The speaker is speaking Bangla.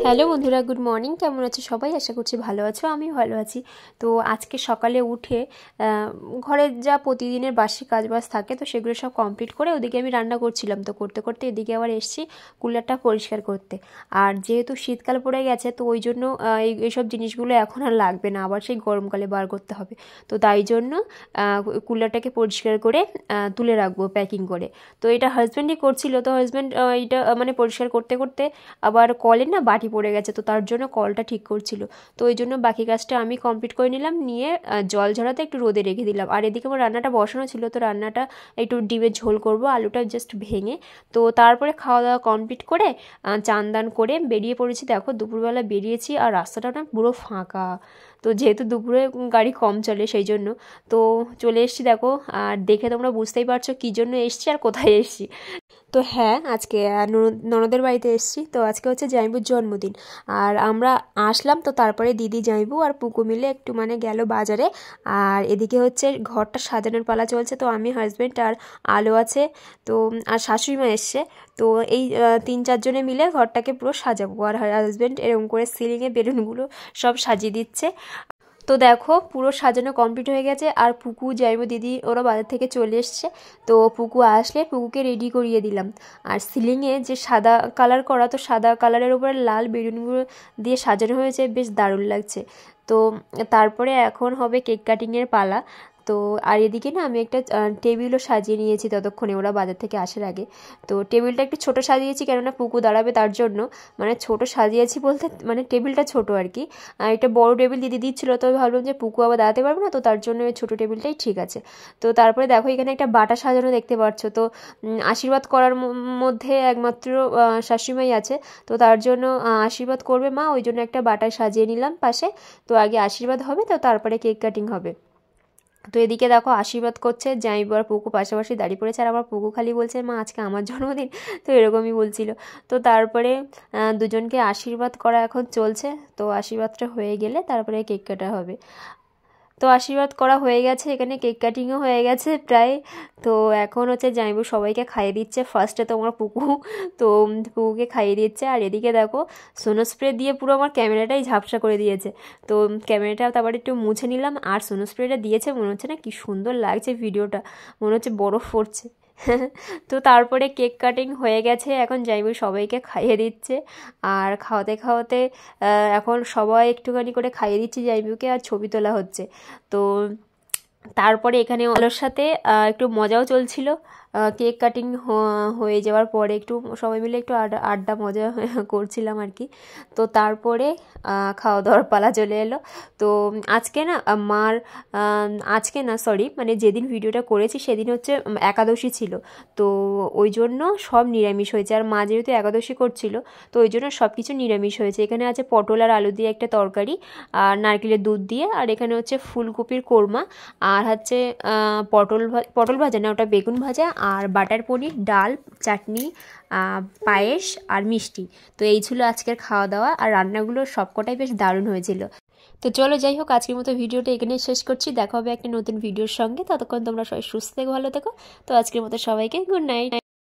হ্যালো বন্ধুরা, গুড মর্নিং। কেমন আছো সবাই? আশা করছি ভালো আছো, আমি ভালো আছি। তো আজকে সকালে উঠে ঘরের যা প্রতিদিনের বাসি কাজবাজ থাকে তো সেগুলো সব কমপ্লিট করে ওদিকে আমি রান্না করছিলাম। তো করতে করতে এদিকে আবার এসেছি কুলারটা পরিষ্কার করতে। আর যেহেতু শীতকাল পড়ে গেছে তো ওই জন্য এইসব জিনিসগুলো এখন আর লাগবে না, আবার সেই গরমকালে বার করতে হবে। তো তাই জন্য কুলারটাকে পরিষ্কার করে তুলে রাখবো প্যাকিং করে। তো এটা হাজব্যান্ডই করছিল। তো হাজব্যান্ড এটা মানে পরিষ্কার করতে করতে আবার কলে না বাটি পড়ে গেছে, তো তার জন্য কলটা ঠিক করছিল। তো ওই জন্য বাকি কাজটা আমি কমপ্লিট করে নিলাম, নিয়ে জল ঝরাতে একটু রোদে রেখে দিলাম। আর এদিকে আমার রান্নাটা বসানো ছিল, তো রান্নাটা একটু ডিমের ঝোল করব, আলুটা জাস্ট ভেঙে। তো তারপরে খাওয়া দাওয়া কমপ্লিট করে চান দান করে বেরিয়ে পড়েছি। দেখো দুপুরবেলা বেরিয়েছি আর রাস্তাটা না পুরো ফাঁকা। তো যেহেতু দুপুরে গাড়ি কম চলে সেই জন্য তো চলে এসেছি। দেখো আর দেখে তোমরা বুঝতেই পারছো কী জন্য এসছি আর কোথায় এসছি। তো হ্যাঁ, আজকে ননদের বাড়িতে এসেছি। তো আজকে হচ্ছে জামাইবুর জন্মদিন, আর আমরা আসলাম। তো তারপরে দিদি জামাইবু আর পুকু মিলে একটু মানে গেল বাজারে। আর এদিকে হচ্ছে ঘরটা সাজানোর পালা চলছে। তো আমি, হাজব্যান্ড আর আলো আছে, তো আর শাশুড়ি মা এসছে। তো এই 3-4 জনে মিলে ঘরটাকে পুরো সাজাবো। আর হাজব্যান্ড এরকম করে সিলিংয়ে বেলুনগুলো সব সাজিয়ে দিচ্ছে। তো দেখো পুরো সাজানো কমপ্লিট হয়ে গেছে। আর পুকু, জামাইবু, দিদি ওরা বাজার থেকে চলে এসছে। তো পুকু আসলে পুকুকে রেডি করিয়ে দিলাম। আর সিলিংয়ে যে সাদা কালার করা, তো সাদা কালারের উপরে লাল বেলুনগুলো দিয়ে সাজানো হয়েছে, বেশ দারুণ লাগছে। তো তারপরে এখন হবে কেক কাটিংয়ের পালা। তো আর এদিকে না আমি একটা টেবিলও সাজিয়ে নিয়েছি ততক্ষণে, ওরা বাজার থেকে আসার আগে। তো টেবিলটা একটু ছোট সাজিয়েছি, কেননা পুকু দাঁড়াবে তার জন্য। মানে ছোট সাজিয়েছি বলতে মানে টেবিলটা ছোট আর কি। একটা বড় টেবিল দিদি দিচ্ছিলো, তো ভাবলাম যে পুকু আবার দাঁড়াতে পারবে না, তো তার জন্য ওই ছোটো টেবিলটাই ঠিক আছে। তো তারপরে দেখো এখানে একটা বাটা সাজানো দেখতে পাচ্ছ। তো আশীর্বাদ করার মধ্যে একমাত্র শাশুড়িমাই আছে, তো তার জন্য আশীর্বাদ করবে মা, ওই জন্য একটা বাটা সাজিয়ে নিলাম পাশে। তো আগে আশীর্বাদ হবে, তো তারপরে কেক কাটিং হবে। তো এদিকে দেখো আশীর্বাদ করছে জামাইবু আর পুকু পাশাপাশি দাঁড়িয়ে পড়েছে। আর আমার পুকু খালি বলছে মা আজকে আমার জন্মদিন, তো এরকমই বলছিল। তো তারপরে দুজনকে আশীর্বাদ করা এখন চলছে। তো আশীর্বাদটা হয়ে গেলে তারপরে কেক কাটা হবে। তো আশীর্বাদ করা হয়ে গেছে, এখানে কেক কাটিংও হয়ে গেছে প্রায়। তো এখন হচ্ছে জামাইবু সবাইকে খাইয়ে দিচ্ছে। ফার্স্টে তো আমার পুকু, তো পুকুকে খাইয়ে দিচ্ছে। আর এদিকে দেখো সোনো স্প্রে দিয়ে পুরো আমার ক্যামেরাটাই ঝাপসা করে দিয়েছে। তো ক্যামেরাটা তারপরে একটু মুছে নিলাম। আর সোনো স্প্রেটা দিয়েছে, মনে হচ্ছে না কি সুন্দর লাগছে ভিডিওটা, মনে হচ্ছে বরফ পড়ছে। তো তারপরে কেক কাটিং হয়ে গেছে, এখন জামাইবু সবাইকে খাইয়ে দিচ্ছে। আর খাওয়াতে খাওয়াতে এখন সবাই একটুখানি করে খাইয়ে দিচ্ছি জামাইবুকে, আর ছবি তোলা হচ্ছে। তো তারপরে এখানে আলোর সাথে একটু মজাও চলছিল। কেক কাটিং হয়ে যাওয়ার পরে একটু সবাই মিলে একটু আড্ডা মজা করছিলাম আর কি। তো তারপরে খাওয়া দাওয়ার পালা চলে এলো। তো আজকে না মার আজকে না সরি মানে যেদিন ভিডিওটা করেছি সেদিন হচ্ছে একাদশী ছিল। তো ওই জন্য সব নিরামিষ হয়েছে। আর মা যেহেতু একাদশী করছিল, তো ওই জন্য সব কিছু নিরামিষ হয়েছে। এখানে আছে পটল আর আলু দিয়ে একটা তরকারি, আর নারকেলের দুধ দিয়ে। আর এখানে হচ্ছে ফুলকপির কোরমা, আর হচ্ছে পটল ভাজা না, ওটা বেগুন ভাজা, আর বাটার পনির, ডাল, চাটনি, পায়েস আর মিষ্টি। তো এই ছিল আজকের খাওয়া দাওয়া। আর রান্নাগুলো সবকটাই বেশ দারুণ হয়েছিল। তো চলো যাই হোক, আজকের মতো ভিডিওটা এখানে শেষ করছি। দেখা হবে একটা নতুন ভিডিওর সঙ্গে। ততক্ষণ তোমরা সবাই সুস্থ থেকো, ভালো থেকো। তো আজকের মতো সবাইকে গুড নাইট।